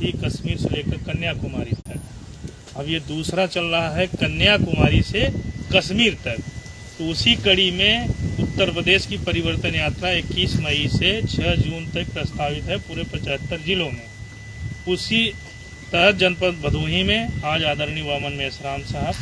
थी कश्मीर से लेकर कन्याकुमारी तक। अब ये दूसरा चल रहा है कन्याकुमारी से कश्मीर तक। तो उसी कड़ी में उत्तर प्रदेश की परिवर्तन यात्रा 21 मई से 6 जून तक प्रस्तावित है पूरे 75 जिलों में। उसी तहत जनपद भदोही में आज आदरणीय वामन मेश्राम साहब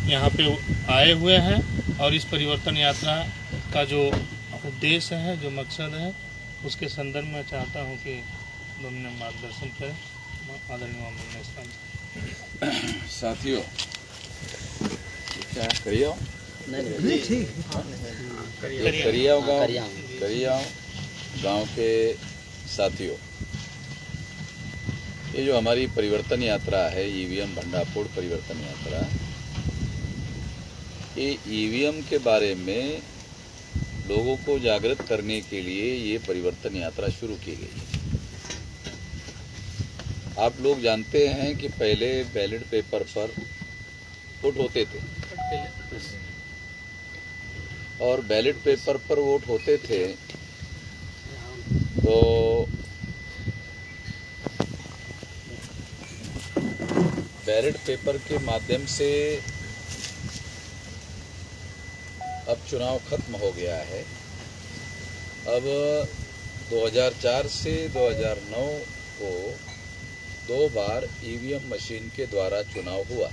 यहाँ पे आए हुए हैं और इस परिवर्तन यात्रा का जो उद्देश्य है, जो मकसद है, उसके संदर्भ में चाहता हूँ कि दोनों मार्गदर्शन करें। आदरणीय वामन मेश्राम साथियों, क्या करिए गांव के साथियों, ये जो हमारी परिवर्तन यात्रा है, ईवीएम भंडारफोड़ परिवर्तन यात्रा, ये ईवीएम के बारे में लोगों को जागृत करने के लिए ये परिवर्तन यात्रा शुरू की गई है। आप लोग जानते हैं कि पहले बैलेट पेपर पर वोट होते थे और बैलेट पेपर पर वोट होते थे तो बैलेट पेपर के माध्यम से अब चुनाव खत्म हो गया है। अब 2004 से 2009 को 2 बार ईवीएम मशीन के द्वारा चुनाव हुआ,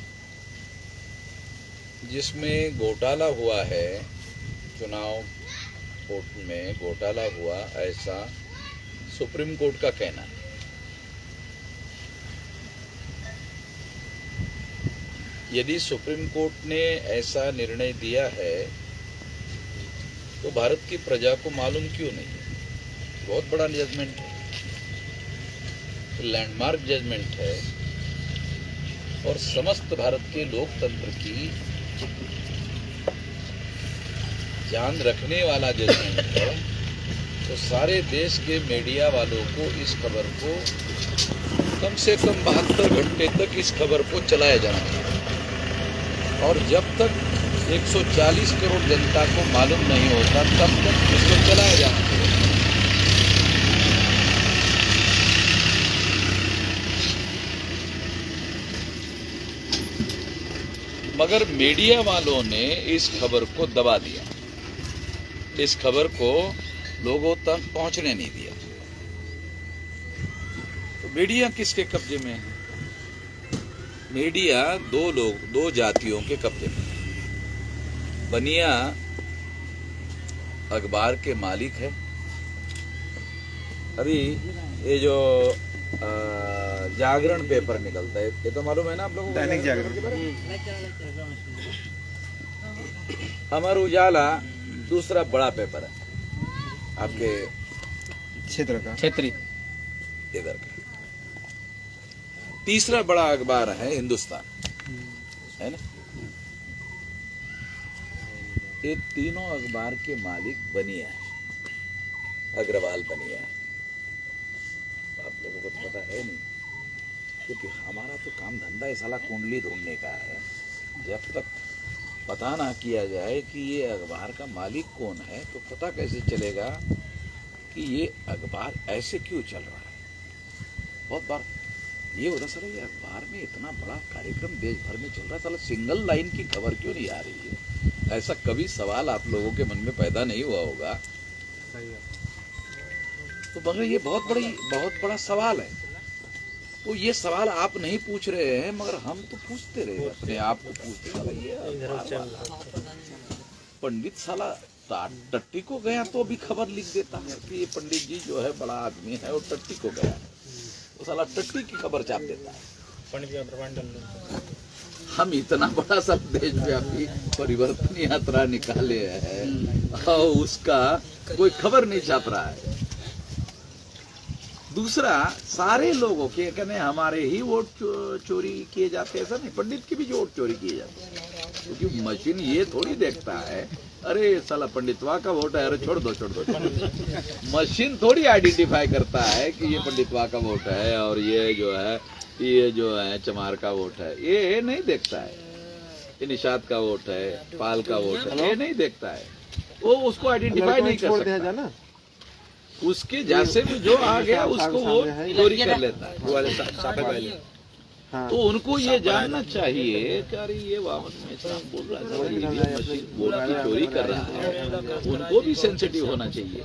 जिसमें घोटाला हुआ है, चुनाव कोर्ट में घोटाला हुआ, ऐसा सुप्रीम कोर्ट का कहना है। यदि सुप्रीम कोर्ट ने ऐसा निर्णय दिया है तो भारत की प्रजा को मालूम क्यों नहीं है? बहुत बड़ा जजमेंट है, लैंडमार्क जजमेंट है और समस्त भारत के लोकतंत्र की जान रखने वाला जजमेंट है। तो सारे देश के मीडिया वालों को इस खबर को कम से कम 72 घंटे तक इस खबर को चलाया जाना चाहिए और जब तक 140 करोड़ जनता को मालूम नहीं होता तब तक इसको चलाया जाना चाहिए। मगर मीडिया वालों ने इस खबर को दबा दिया, इस खबर को लोगों तक पहुंचने नहीं दिया। तो मीडिया किसके कब्जे में है? मीडिया दो जातियों के कब्जे में। बनिया अखबार के मालिक है। अभी ये जो जागरण पेपर निकलता है, ये तो मालूम है ना आप लोगों को, दैनिक जागरण। अमर उजाला दूसरा बड़ा पेपर है आपके क्षेत्र का, क्षेत्रीय इधर का। तीसरा बड़ा अखबार है हिंदुस्तान, है ना। ये तीनों अखबार के मालिक बनिया है, अग्रवाल बनिया है। आप लोगों को तो पता है नहीं, क्योंकि हमारा तो काम धंधा है साला कुंडली ढूंढने का है। जब तक पता ना किया जाए कि ये अखबार का मालिक कौन है तो पता कैसे चलेगा कि ये अखबार ऐसे क्यों चल रहा है। बहुत बार ये होता सर, ये अखबार में इतना बड़ा कार्यक्रम देश भर में चल रहा है, साला सिंगल लाइन की खबर क्यों नहीं आ रही है? ऐसा कभी सवाल आप लोगों के मन में पैदा नहीं हुआ होगा? तो मगर ये बहुत बड़ा सवाल है। तो ये सवाल आप नहीं पूछ रहे हैं, मगर हम तो पूछते रहे, अपने आप को पूछते रहे। पंडित साला टट्टी को गया तो अभी खबर लिख देता है कि ये पंडित जी जो है बड़ा आदमी है और टट्टी को गया है, तो साला टट्टी की खबर छाप देता है। हम इतना बड़ा सब देशव्यापी परिवर्तन यात्रा निकाले हैं और उसका कोई खबर नहीं छाप रहा है। दूसरा, सारे लोगों के कहने हमारे ही वोट चोरी किए जाते हैं, ऐसा नहीं, पंडित की भी जो वोट चोरी किए जाते हैं। क्योंकि मशीन ये थोड़ी देखता है अरे साला पंडितवा का वोट है, अरे छोड़ दो। मशीन थोड़ी आइडेंटिफाई करता है कि ये पंडितवा का वोट है और ये जो है चमार का वोट है, ये नहीं देखता है। ये निषाद का वोट है, पाल का वोट है, ये नहीं देखता है। वो उसको आइडेंटिफाई नहीं कर सकता। उसके जैसे में जो आ गया उसको वो चोरी कर लेता है, वो वाले साफे वाले। तो उनको ये जानना चाहिए कि अरे ये वामन में इस्लाम बोल रहा था, ईवीएम मशीन वोट की चोरी कर रहा है, उनको भी सेंसिटिव होना चाहिए।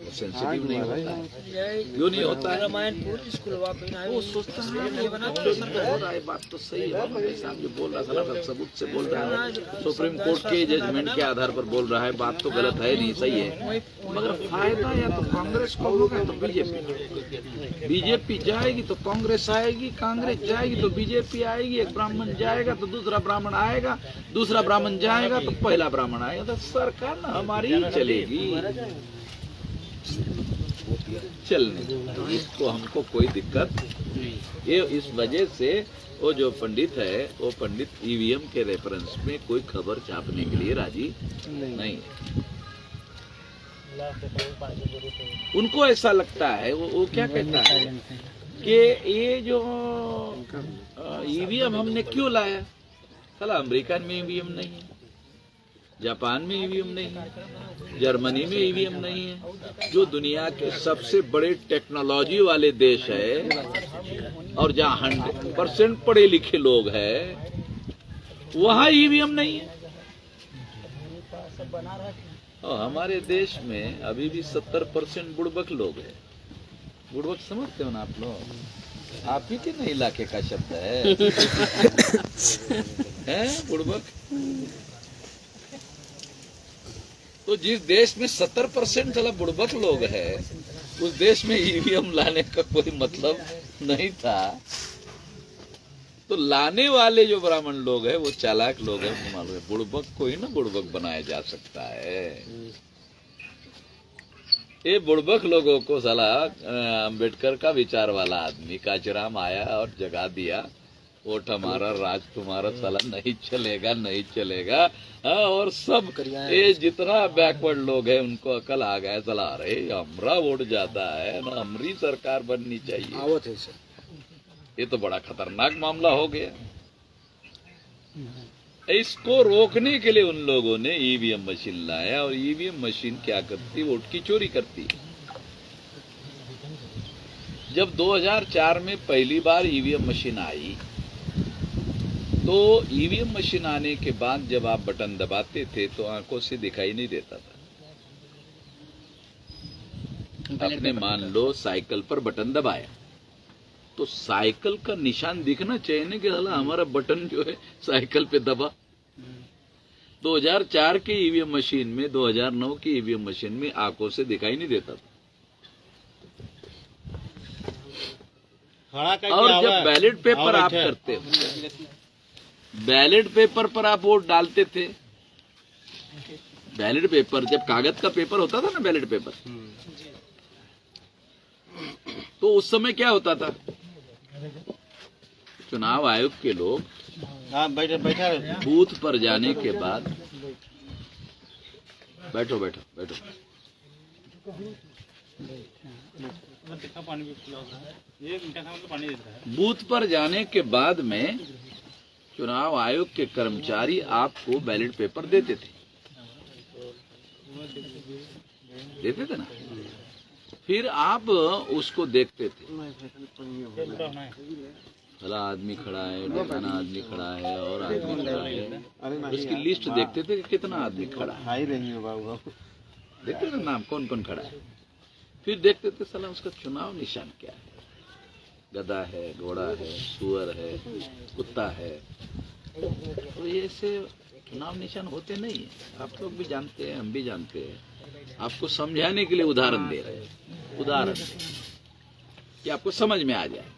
सेंसिटिव नहीं होता है, क्यों नहीं होता है? वो सोचता है हो रहा है, बात तो सही है, साहब जो बोल रहा था सबूत से बोल रहा है, सुप्रीम कोर्ट के जजमेंट के आधार पर बोल रहा है, बात तो गलत है नहीं, सही है, मगर फायदा या तो कांग्रेस को होगा तो बीजेपी जाएगी तो कांग्रेस आएगी, कांग्रेस जाएगी तो बीजेपी आएगी, एक ब्राह्मण जाएगा तो दूसरा ब्राह्मण आएगा, दूसरा ब्राह्मण जाएगा तो पहला ब्राह्मण आएगा, तो सरकार ना हमारी ही चलेगी, चलने तो इसको हमको कोई दिक्कत ये इस वजह से वो जो पंडित है वो पंडित ईवीएम के रेफरेंस में कोई खबर छापने के लिए राजी नहीं है। उनको ऐसा लगता है वो क्या कहता है कि ये जो ईवीएम हमने क्यों लाया, साला अमेरिका में ईवीएम नहीं है, जापान में ईवीएम नहीं है, जर्मनी में ईवीएम नहीं है, जो दुनिया के सबसे बड़े टेक्नोलॉजी वाले देश है और जहां 100% पढ़े लिखे लोग हैं वहां ईवीएम नहीं है। और हमारे देश में अभी भी 70% बुड़बक लोग हैं। बुड़बक समझते हो ना आप लोग? आप ही के ना इलाके का शब्द है बुड़बक। तो जिस देश में 70% चला बुड़बक लोग है उस देश में ईवीएम लाने का कोई मतलब नहीं था। तो लाने वाले जो ब्राह्मण लोग हैं वो चालाक लोग हैं, उनको मालूम है बुड़बक को ही ना बुड़बक बनाया जा सकता है। ये बुड़बक लोगों को साला अम्बेडकर का विचार वाला आदमी कांचीराम आया और जगा दिया, वोट हमारा राज तुम्हारा, साला नहीं चलेगा नहीं चलेगा। और सब ये जितना बैकवर्ड लोग हैं उनको अकल आ गया, साला अरे हमारा वोट जाता है ना, हमारी सरकार बननी चाहिए। ये तो बड़ा खतरनाक मामला हो गया। इसको रोकने के लिए उन लोगों ने ईवीएम मशीन लाया, और ईवीएम मशीन क्या करती, वोट की चोरी करती। जब 2004 में पहली बार ईवीएम मशीन आई तो ईवीएम मशीन आने के बाद जब आप बटन दबाते थे तो आंखों से दिखाई नहीं देता था। आपने मान लो साइकिल पर बटन दबाया तो साइकिल का निशान दिखना चाहिए ना कि साला हमारा बटन जो है साइकिल पे दबा। 2004 की ईवीएम मशीन में, 2009 की ईवीएम मशीन में आंखों से दिखाई नहीं देता था। और जब बैलेट पेपर आप करते हो, बैलेट पेपर पर आप वोट डालते थे, बैलेट पेपर जब कागज का पेपर होता था ना, बैलेट पेपर, तो उस समय क्या होता था, चुनाव आयोग के लोग बैठा बूथ पर जाने के बाद, बैठो बैठो बैठो, बूथ पर जाने के बाद में चुनाव आयोग के कर्मचारी आपको बैलेट पेपर देते थे ना, फिर आप उसको देखते थे, भला आदमी खड़ा है, ढकाना आदमी खड़ा है और आदमी खड़ा है, उसकी लिस्ट देखते थे कि कितना आदमी खड़ा है, देखते थे नाम कौन कौन खड़ा है। फिर देखते थे साला उसका चुनाव निशान क्या है, गधा है, घोड़ा है, सुअर है, कुत्ता है। तो ये ऐसे चुनाव निशान होते नहीं है, आप लोग भी जानते हैं, हम भी जानते हैं। आपको समझाने के लिए उदाहरण दे रहे हैं, उदाहरण कि आपको समझ में आ जाए।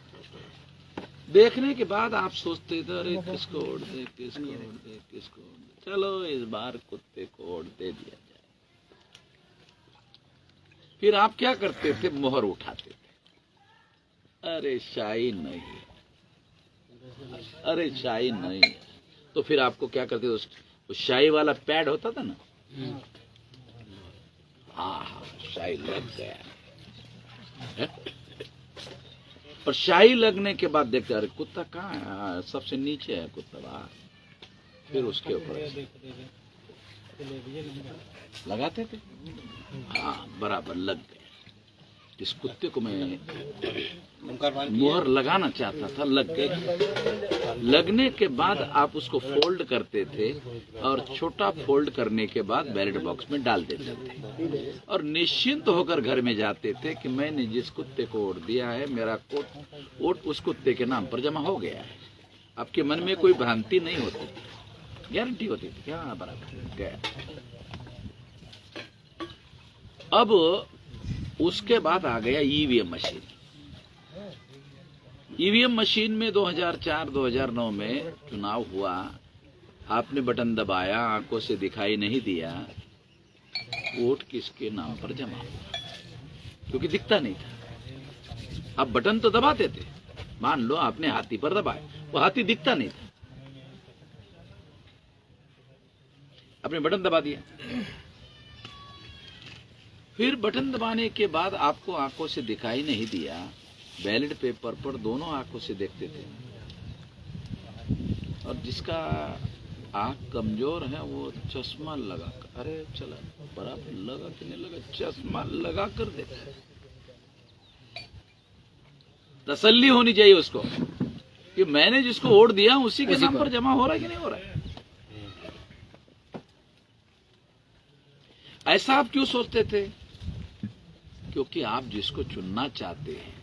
देखने के बाद आप सोचते थे अरे किसको वोट दे, किसको वोट दे, किसको वोट दे, चलो इस बार कुत्ते को वोट दे दिया जाए। फिर आप क्या करते थे, मोहर उठाते थे, अरे शाही नहीं, अरे शाही नहीं। तो फिर आपको क्या करते थे, उस शाही वाला पैड होता था ना, हाँ शाही लग गया। और शाही लगने के बाद देखते अरे कुत्ता कहाँ है, सबसे नीचे है कुत्ता बाहर, फिर उसके ऊपर लगाते थे? हाँ, बराबर लग गए। इस कुत्ते को मैं मुहर लगाना चाहता था, लग गए। लगने के बाद आप उसको फोल्ड करते थे और छोटा फोल्ड करने के बाद बैलेट बॉक्स में डाल देते थे और निश्चिंत होकर घर में जाते थे कि मैंने जिस कुत्ते को वोट दिया है, मेरा वोट उस कुत्ते के नाम पर जमा हो गया है। आपके मन में कोई भ्रांति नहीं होती, गारंटी होती थी। हाँ, बराबर गया। अब उसके बाद आ गया ईवीएम मशीन। ईवीएम मशीन में 2004-2009 में चुनाव हुआ। आपने बटन दबाया, आंखों से दिखाई नहीं दिया, वोट किसके नाम पर जमा हुआ, क्योंकि दिखता नहीं था। अब बटन तो दबाते थे, मान लो आपने हाथी पर दबाया, वो हाथी दिखता नहीं था, आपने बटन दबा दिया। फिर बटन दबाने के बाद आपको आंखों से दिखाई नहीं दिया, बैलेट पेपर पर दोनों आंखों से देखते थे, और जिसका आंख कमजोर है वो चश्मा लगा कर, अरे चला बराबर लगा कि नहीं लगा, चश्मा लगा कर देखा। तसल्ली होनी चाहिए उसको कि मैंने जिसको वोट दिया उसी के नाम पर जमा हो रहा है कि नहीं हो रहा है। ऐसा आप क्यों सोचते थे? क्योंकि आप जिसको चुनना चाहते हैं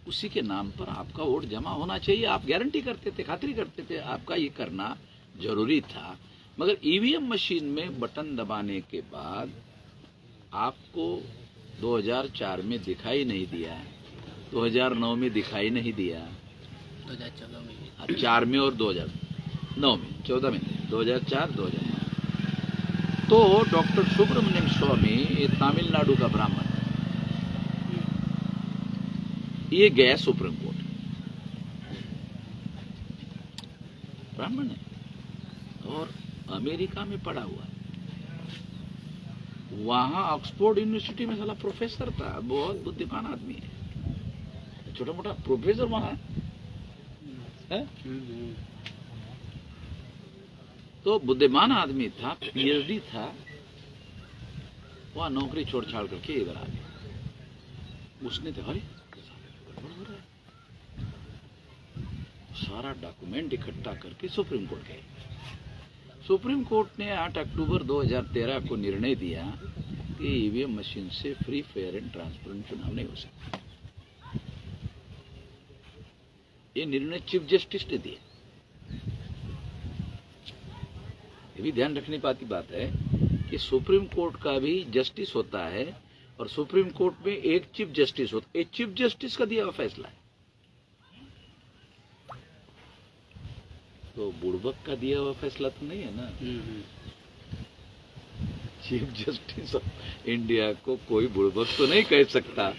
उसी के नाम पर आपका वोट जमा होना चाहिए। आप गारंटी करते थे, खातिरी करते थे, आपका ये करना जरूरी था। मगर ईवीएम मशीन में बटन दबाने के बाद आपको 2004 में दिखाई नहीं दिया, 2009 में दिखाई नहीं दिया, 2014 में, 4 में और 2009 में, 14 में, 2004, 2009। तो डॉक्टर सुब्रमण्यम स्वामी, ये तमिलनाडु का ब्राह्मण, ये गया सुप्रीम कोर्ट, ब्राह्मण है और अमेरिका में पढ़ा हुआ है। वहां ऑक्सफोर्ड यूनिवर्सिटी में साला प्रोफेसर था, बहुत बुद्धिमान आदमी है, छोटा मोटा प्रोफेसर वहां है। तो बुद्धिमान आदमी था, पीएचडी था, वहां नौकरी छोड़ छाड़ करके इधर आ गया। उसने तो अरे सारा डॉक्यूमेंट इकट्ठा करके सुप्रीम कोर्ट गए। सुप्रीम कोर्ट ने 8 अक्टूबर 2013 को निर्णय दिया कि ईवीएम मशीन से फ्री, फेयर एंड ट्रांसपेरेंट चुनाव नहीं हो सकता। ये निर्णय चीफ जस्टिस ने दिया। ये भी ध्यान रखने पाती बात है कि सुप्रीम कोर्ट का भी जस्टिस होता है और सुप्रीम कोर्ट में एक चीफ जस्टिस होता है। एक चीफ जस्टिस का दिया हुआ फैसला है, तो बुड़बक का दिया हुआ फैसला तो नहीं है ना। चीफ जस्टिस ऑफ इंडिया को कोई बुड़बक तो नहीं कह सकता।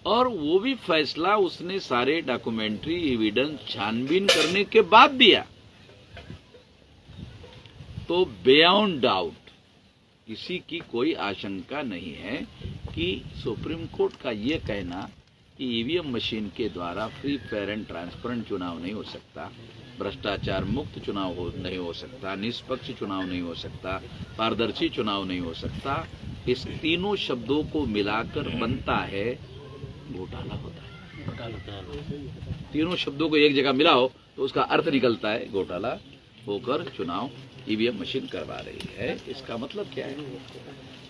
और वो भी फैसला उसने सारे डॉक्यूमेंट्री एविडेंस छानबीन करने के बाद दिया। तो बियॉन्ड डाउट किसी की कोई आशंका नहीं है कि सुप्रीम कोर्ट का ये कहना कि ईवीएम मशीन के द्वारा फ्री, फेयर एंड ट्रांसपेरेंट चुनाव नहीं हो सकता, भ्रष्टाचार मुक्त चुनाव नहीं हो सकता, निष्पक्ष चुनाव नहीं हो सकता, पारदर्शी चुनाव नहीं हो सकता, इस तीनों शब्दों को मिलाकर बनता है घोटाला होता है। तीनों शब्दों को एक जगह मिलाओ तो उसका अर्थ निकलता है घोटाला होकर चुनाव ईवीएम मशीन करवा रही है। इसका मतलब क्या है?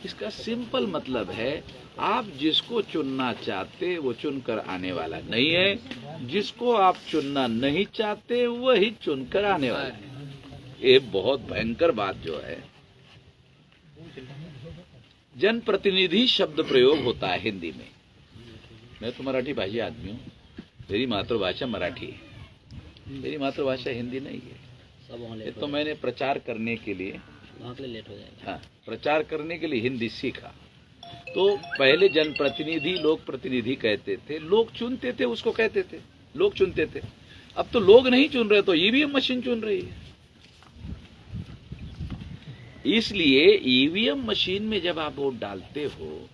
इसका सिंपल मतलब है आप जिसको चुनना चाहते वो चुनकर आने वाला नहीं है, जिसको आप चुनना नहीं चाहते वही चुनकर आने वाला है। ये बहुत भयंकर बात जो है, जनप्रतिनिधि शब्द प्रयोग होता है हिंदी में। मैं तो मराठी भाषी आदमी हूँ, मेरी मातृभाषा मराठी है, मेरी मातृभाषा हिंदी नहीं है। ये तो मैंने प्रचार करने के लिए लेट हो जाएगा। हाँ, प्रचार करने के लिए हिंदी सीखा। तो पहले जनप्रतिनिधि, लोक प्रतिनिधि कहते थे, लोग चुनते थे उसको कहते थे, लोग चुनते थे। अब तो लोग नहीं चुन रहे, तो ईवीएम मशीन चुन रही है। इसलिए ईवीएम मशीन में जब आप वोट डालते हो,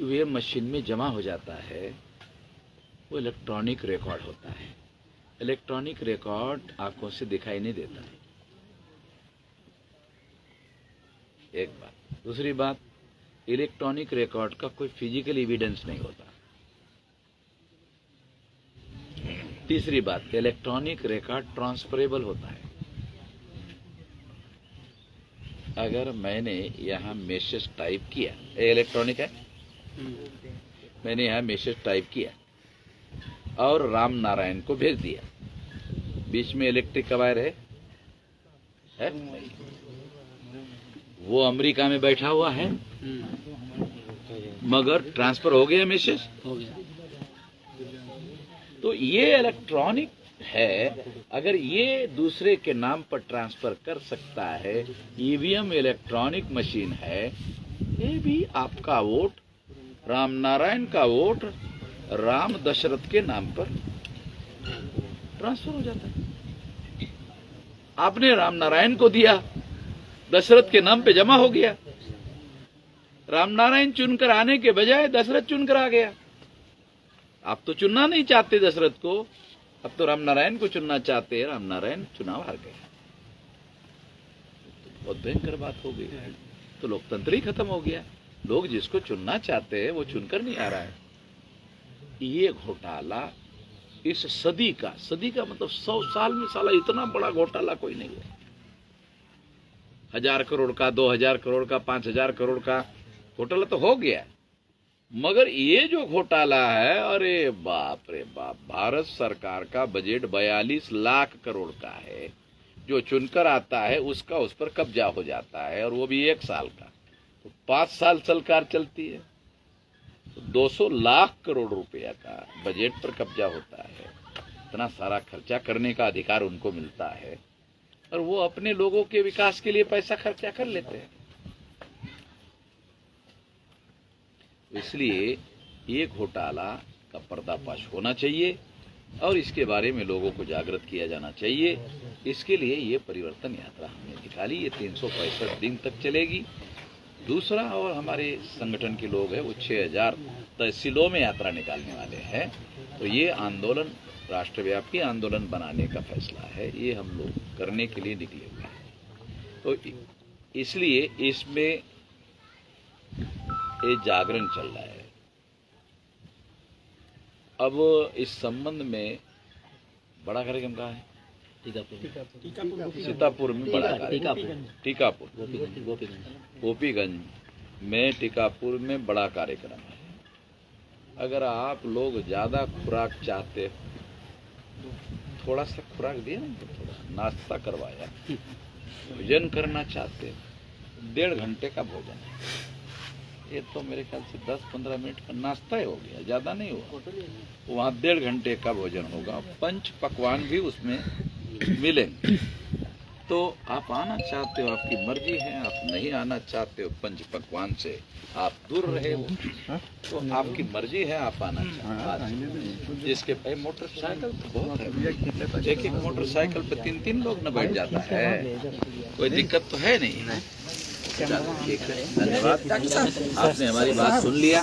ईवीएम मशीन में जमा हो जाता है, वो इलेक्ट्रॉनिक रिकॉर्ड होता है। इलेक्ट्रॉनिक रिकॉर्ड आंखों से दिखाई नहीं देता है। एक बात। दूसरी बात, इलेक्ट्रॉनिक रिकॉर्ड का कोई फिजिकल एविडेंस नहीं होता। तीसरी बात, इलेक्ट्रॉनिक रिकॉर्ड ट्रांसफरेबल होता है। अगर मैंने यहाँ मैसेज टाइप किया, इलेक्ट्रॉनिक है, मैंने यहाँ मैसेज टाइप किया और राम नारायण को भेज दिया, बीच में इलेक्ट्रिक का वायर है? वो अमेरिका में बैठा हुआ है, मगर ट्रांसफर हो गया मैसेज, हो गया। तो ये इलेक्ट्रॉनिक है। अगर ये दूसरे के नाम पर ट्रांसफर कर सकता है, ईवीएम इलेक्ट्रॉनिक मशीन है, ये भी आपका वोट, राम नारायण का वोट राम दशरथ के नाम पर ट्रांसफर हो जाता है। आपने राम नारायण को दिया, दशरथ के नाम पे जमा हो गया। राम नारायण चुनकर आने के बजाय दशरथ चुनकर आ गया। आप तो चुनना नहीं चाहते दशरथ को, अब तो राम नारायण को चुनना चाहते हैं, राम नारायण चुनाव हार गए। तो बहुत भयंकर बात हो गई, तो लोकतंत्र ही खत्म हो गया। लोग जिसको चुनना चाहते हैं वो चुनकर नहीं आ रहा है। ये घोटाला इस सदी का मतलब 100 साल में साला इतना बड़ा घोटाला कोई नहीं है। 1000 करोड़ का, 2000 करोड़ का, 5000 करोड़ का घोटाला तो हो गया, मगर ये जो घोटाला है, अरे बाप रे बाप, भारत सरकार का बजट 42 लाख करोड़ का है। जो चुनकर आता है उसका उस पर कब्जा हो जाता है, और वो भी 1 साल का। तो 5 साल सरकार चलती है, तो 200 लाख करोड़ रुपया का बजट पर कब्जा होता है। इतना सारा खर्चा करने का अधिकार उनको मिलता है, और वो अपने लोगों के विकास के लिए पैसा खर्चा कर लेते हैं। इसलिए ये घोटाला का पर्दाफाश होना चाहिए और इसके बारे में लोगों को जागृत किया जाना चाहिए। इसके लिए ये परिवर्तन यात्रा हमने निकाली, ये 365 दिन तक चलेगी। दूसरा, और हमारे संगठन के लोग हैं वो 6000 तहसीलों में यात्रा निकालने वाले हैं। तो ये आंदोलन राष्ट्रव्यापी आंदोलन बनाने का फैसला है, ये हम लोग करने के लिए निकले हुए हैं। तो इसलिए इसमें ये जागरण चल रहा है। अब इस संबंध में बड़ा कार्यक्रम कहाँ है? सीतापुर में बड़ा कार्यक्रम, टीकापुर, गोपीगंज में, टीकापुर में बड़ा कार्यक्रम है। अगर आप लोग ज्यादा खुराक चाहते हो, थोड़ा सा खुराक दिया ना, थोड़ा नाश्ता करवाया, भोजन करना चाहते हो, 1.5 घंटे का भोजन है। ये तो मेरे ख्याल से 10-15 मिनट का नाश्ता ही हो गया, ज्यादा नहीं हुआ। वहाँ 1.5 घंटे का भोजन होगा, पंच पकवान भी उसमें मिलेंगे। तो आप आना चाहते हो, आपकी मर्जी है। आप नहीं आना चाहते हो, पंच पकवान से आप दूर रहे हो, तो आपकी मर्जी है, आप आना चाहते। जिसके पे मोटरसाइकिल तो बहुत है, एक मोटरसाइकिल पे 3-3 लोग न बैठ जाता है, कोई दिक्कत तो है नहीं। ठीक है, धन्यवाद। आपने हमारी बात सुन लिया।